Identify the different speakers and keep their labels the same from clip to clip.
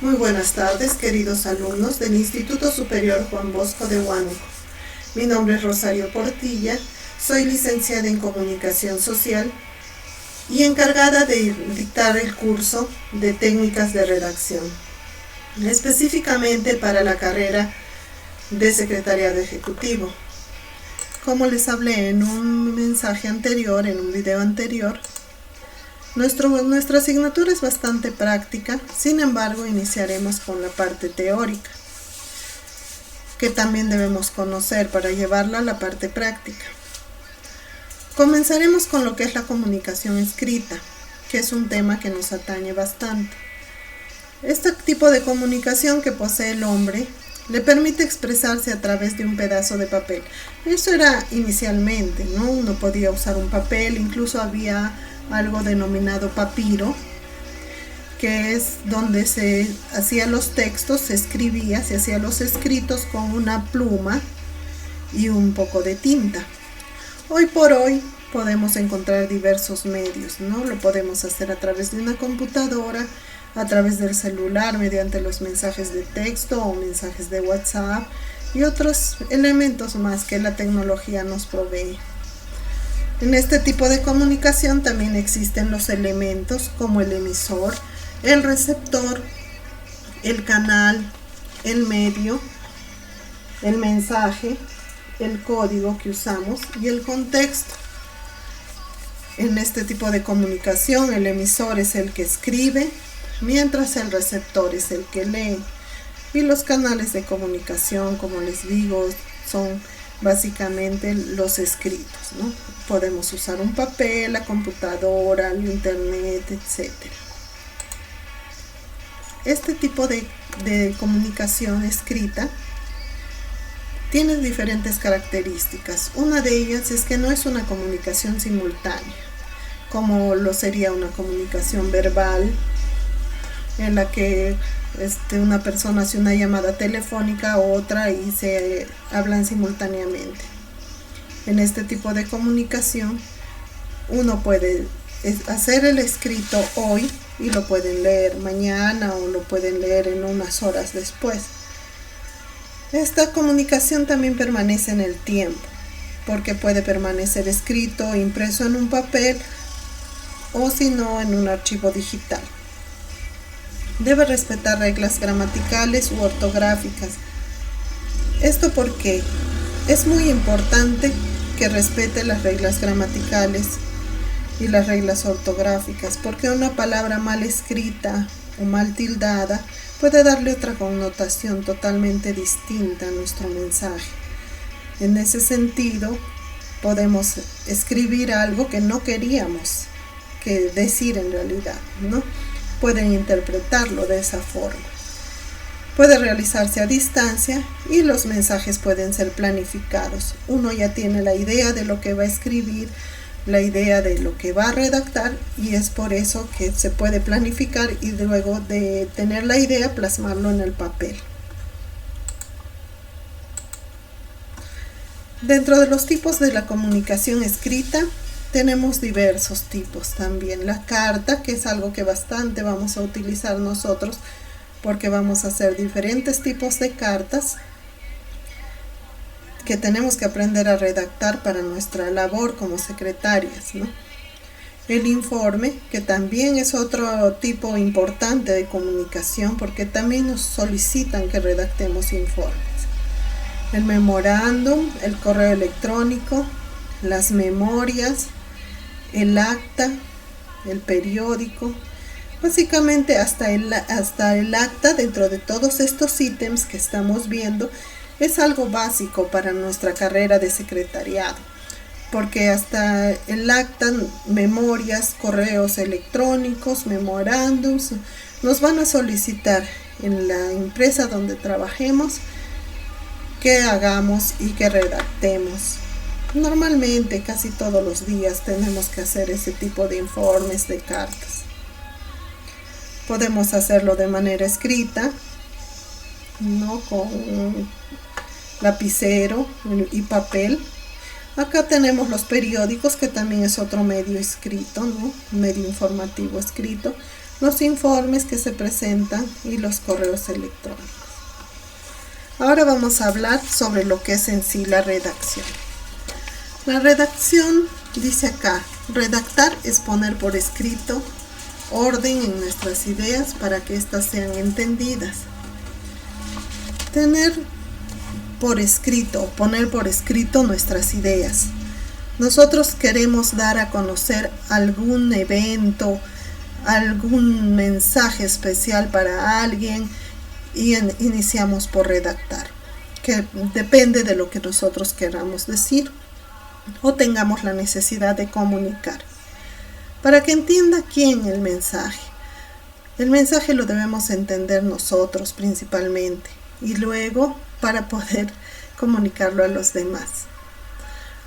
Speaker 1: Muy buenas tardes, queridos alumnos del Instituto Superior Juan Bosco de Huánuco. Mi nombre es Rosario Portilla, soy licenciada en Comunicación Social y encargada de dictar el curso de técnicas de redacción, específicamente para la carrera de Secretariado Ejecutivo. Como les hablé en un mensaje anterior, en un video anterior, nuestra asignatura es bastante práctica, sin embargo iniciaremos con la parte teórica, que también debemos conocer para llevarla a la parte práctica. Comenzaremos con lo que es la comunicación escrita, que es un tema que nos atañe bastante. Este tipo de comunicación que posee el hombre le permite expresarse a través de un pedazo de papel. Eso era inicialmente, ¿no? Uno podía usar un papel, incluso había algo denominado papiro, que es donde se hacían los textos, se hacían los escritos con una pluma y un poco de tinta. Hoy por hoy podemos encontrar diversos medios, ¿no? Lo podemos hacer a través de una computadora, a través del celular, mediante los mensajes de texto o mensajes de WhatsApp y otros elementos más que la tecnología nos provee. En este tipo de comunicación también existen los elementos como el emisor, el receptor, el canal, el medio, el mensaje, el código que usamos y el contexto. En este tipo de comunicación el emisor es el que escribe, mientras el receptor es el que lee. Y los canales de comunicación, como les digo, son básicamente los escritos, ¿no? Podemos usar un papel, la computadora, el internet, etc. Este tipo de comunicación escrita tiene diferentes características. Una de ellas es que no es una comunicación simultánea, como lo sería una comunicación verbal, en la que una persona hace una llamada telefónica a otra y se hablan simultáneamente. En este tipo de comunicación uno puede hacer el escrito hoy y lo pueden leer mañana o lo pueden leer en unas horas después. Esta comunicación también permanece en el tiempo, porque puede permanecer escrito o impreso en un papel o si no en un archivo digital. Debe respetar reglas gramaticales u ortográficas. Esto porque es muy importante que respete las reglas gramaticales y las reglas ortográficas, porque una palabra mal escrita o mal tildada puede darle otra connotación totalmente distinta a nuestro mensaje. En ese sentido, podemos escribir algo que no queríamos que decir en realidad, ¿no? Pueden interpretarlo de esa forma. Puede realizarse a distancia y los mensajes pueden ser planificados. Uno ya tiene la idea de lo que va a escribir, la idea de lo que va a redactar, y es por eso que se puede planificar y luego de tener la idea plasmarlo en el papel. Dentro de los tipos de la comunicación escrita tenemos diversos tipos también. La carta, que es algo que bastante vamos a utilizar nosotros porque vamos a hacer diferentes tipos de cartas que tenemos que aprender a redactar para nuestra labor como secretarias, ¿no? El informe, que también es otro tipo importante de comunicación porque también nos solicitan que redactemos informes. El memorándum, el correo electrónico, las memorias, el acta, el periódico, básicamente hasta el acta. Dentro de todos estos ítems que estamos viendo es algo básico para nuestra carrera de secretariado, porque hasta el acta, memorias, correos electrónicos, memorándums, nos van a solicitar en la empresa donde trabajemos que hagamos y que redactemos. Normalmente, casi todos los días tenemos que hacer ese tipo de informes, de cartas. Podemos hacerlo de manera escrita, ¿no? Con lapicero y papel, Acá tenemos los periódicos, que también es otro medio escrito, ¿no? Medio informativo escrito, los informes que se presentan y los correos electrónicos. Ahora vamos a hablar sobre lo que es en sí la redacción. La redacción, dice acá, redactar es poner por escrito orden en nuestras ideas para que éstas sean entendidas. Tener por escrito, poner por escrito nuestras ideas. Nosotros queremos dar a conocer algún evento, algún mensaje especial para alguien y iniciamos por redactar, que depende de lo que nosotros queramos decir o tengamos la necesidad de comunicar. Para que entienda quién el mensaje. El mensaje lo debemos entender nosotros principalmente y luego para poder comunicarlo a los demás.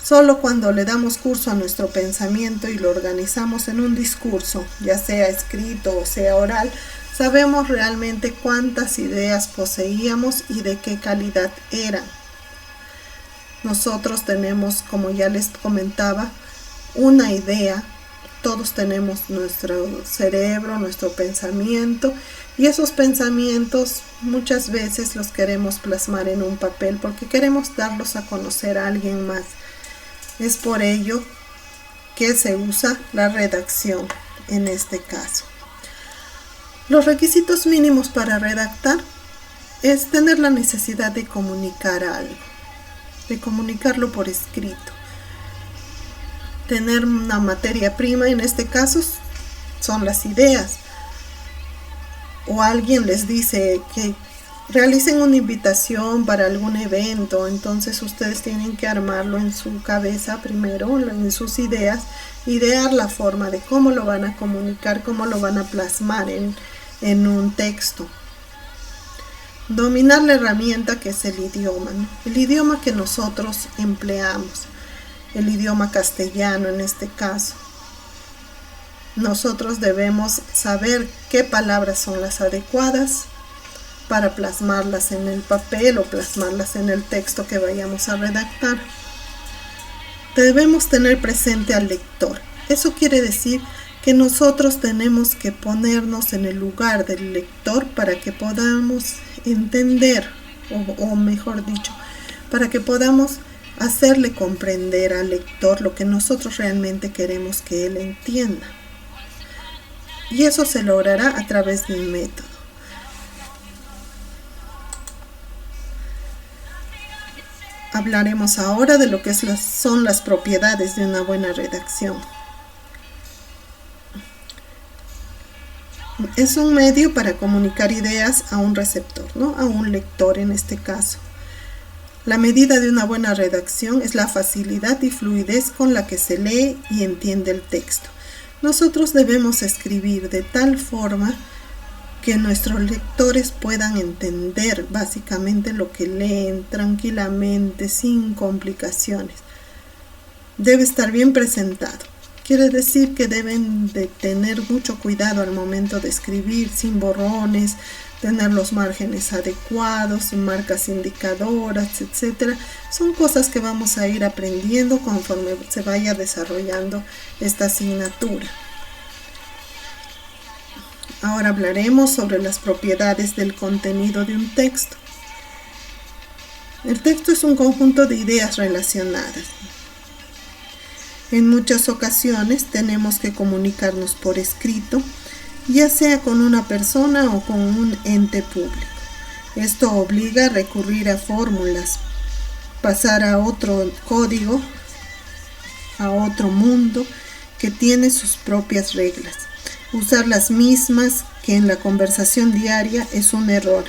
Speaker 1: Solo cuando le damos curso a nuestro pensamiento y lo organizamos en un discurso, ya sea escrito o sea oral, sabemos realmente cuántas ideas poseíamos y de qué calidad eran. Nosotros tenemos, como ya les comentaba, una idea. Todos tenemos nuestro cerebro, nuestro pensamiento, y esos pensamientos muchas veces los queremos plasmar en un papel porque queremos darlos a conocer a alguien más. Es por ello que se usa la redacción en este caso. Los requisitos mínimos para redactar es tener la necesidad de comunicar algo, de comunicarlo por escrito. Tener una materia prima, en este caso son las ideas. O alguien les dice que realicen una invitación para algún evento, entonces ustedes tienen que armarlo en su cabeza primero, en sus ideas, idear la forma de cómo lo van a comunicar, cómo lo van a plasmar en un texto. Dominar la herramienta que es el idioma, ¿no? El idioma que nosotros empleamos. El idioma castellano en este caso. Nosotros debemos saber qué palabras son las adecuadas para plasmarlas en el papel o plasmarlas en el texto que vayamos a redactar. Debemos tener presente al lector. Eso quiere decir que nosotros tenemos que ponernos en el lugar del lector para que podamos entender, o mejor dicho, para que podamos hacerle comprender al lector lo que nosotros realmente queremos que él entienda. Y eso se logrará a través de un método. Hablaremos ahora de lo que son las propiedades de una buena redacción. Es un medio para comunicar ideas a un receptor, ¿no? A un lector en este caso. La medida de una buena redacción es la facilidad y fluidez con la que se lee y entiende el texto. Nosotros debemos escribir de tal forma que nuestros lectores puedan entender básicamente lo que leen tranquilamente, sin complicaciones. Debe estar bien presentado. Quiere decir que deben de tener mucho cuidado al momento de escribir, sin borrones, tener los márgenes adecuados, marcas indicadoras, etc. Son cosas que vamos a ir aprendiendo conforme se vaya desarrollando esta asignatura. Ahora hablaremos sobre las propiedades del contenido de un texto. El texto es un conjunto de ideas relacionadas. En muchas ocasiones tenemos que comunicarnos por escrito, ya sea con una persona o con un ente público. Esto obliga a recurrir a fórmulas, pasar a otro código, a otro mundo que tiene sus propias reglas. Usar las mismas que en la conversación diaria es un error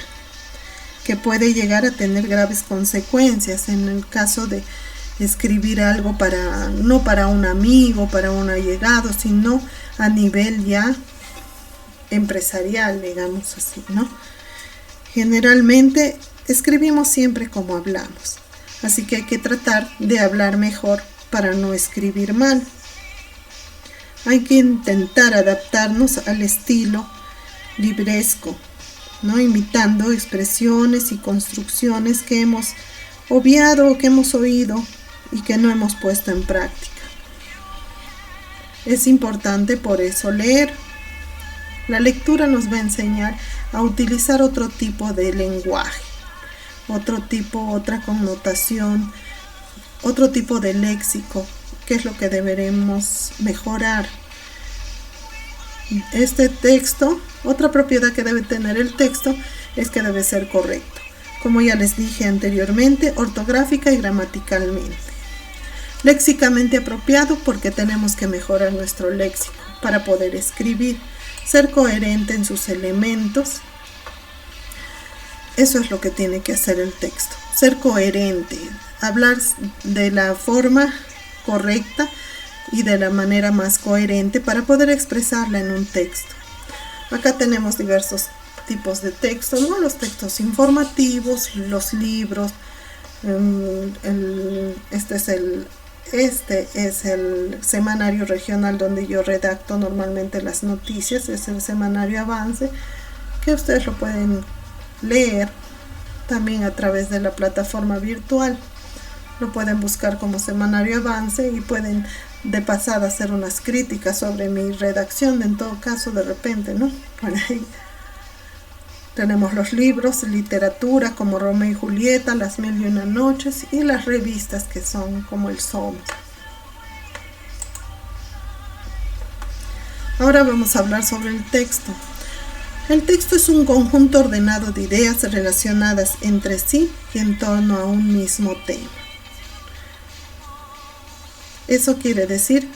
Speaker 1: que puede llegar a tener graves consecuencias en el caso de escribir algo no para un amigo, para un allegado, sino a nivel ya empresarial, digamos así, ¿no? Generalmente escribimos siempre como hablamos, así que hay que tratar de hablar mejor para no escribir mal. Hay que intentar adaptarnos al estilo libresco, ¿no? Imitando expresiones y construcciones que hemos obviado o que hemos oído y que no hemos puesto en práctica. Es importante por eso leer. La lectura nos va a enseñar a utilizar otro tipo de lenguaje, otra connotación, otro tipo de léxico, que es lo que deberemos mejorar. Este texto, otra propiedad que debe tener el texto es que debe ser correcto, como ya les dije anteriormente, ortográfica y gramaticalmente. Léxicamente apropiado, porque tenemos que mejorar nuestro léxico para poder escribir. Ser coherente en sus elementos. Eso es lo que tiene que hacer el texto. Ser coherente, hablar de la forma correcta y de la manera más coherente para poder expresarla en un texto. Acá tenemos diversos tipos de textos, ¿no? Los textos informativos, los libros, este es el semanario regional donde yo redacto normalmente las noticias, es el semanario Avance, que ustedes lo pueden leer también a través de la plataforma virtual. Lo pueden buscar como semanario Avance y pueden de pasada hacer unas críticas sobre mi redacción, en todo caso, de repente, ¿no? Por ahí tenemos los libros, literatura como Romeo y Julieta, Las Mil y Una Noches, y las revistas que son como el Somos. Ahora vamos a hablar sobre el texto. El texto es un conjunto ordenado de ideas relacionadas entre sí y en torno a un mismo tema. Eso quiere decir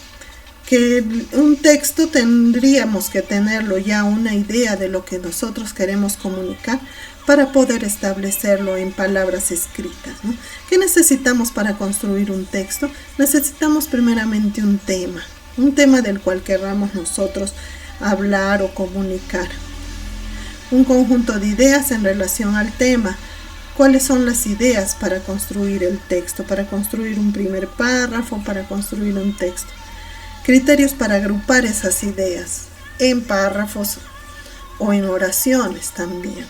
Speaker 1: que un texto tendríamos que tenerlo ya una idea de lo que nosotros queremos comunicar para poder establecerlo en palabras escritas, ¿no? ¿Qué necesitamos para construir un texto? Necesitamos primeramente un tema del cual queramos nosotros hablar o comunicar. Un conjunto de ideas en relación al tema. ¿Cuáles son las ideas para construir el texto, para construir un primer párrafo, para construir un texto? Criterios para agrupar esas ideas en párrafos o en oraciones también.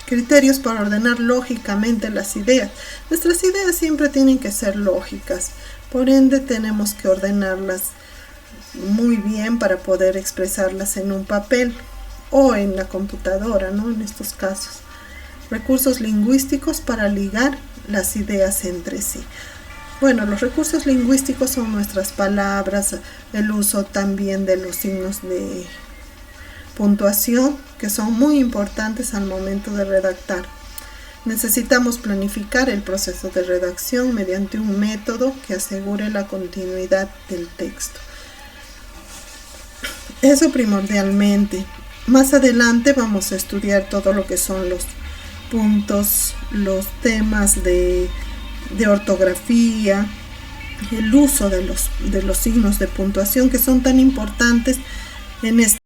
Speaker 1: Criterios para ordenar lógicamente las ideas. Nuestras ideas siempre tienen que ser lógicas, por ende tenemos que ordenarlas muy bien para poder expresarlas en un papel o en la computadora, ¿no? En estos casos. Recursos lingüísticos para ligar las ideas entre sí. Bueno, los recursos lingüísticos son nuestras palabras, el uso también de los signos de puntuación, que son muy importantes al momento de redactar. Necesitamos planificar el proceso de redacción mediante un método que asegure la continuidad del texto. Eso primordialmente. Más adelante vamos a estudiar todo lo que son los puntos, los temas de ortografía, el uso de los signos de puntuación que son tan importantes en este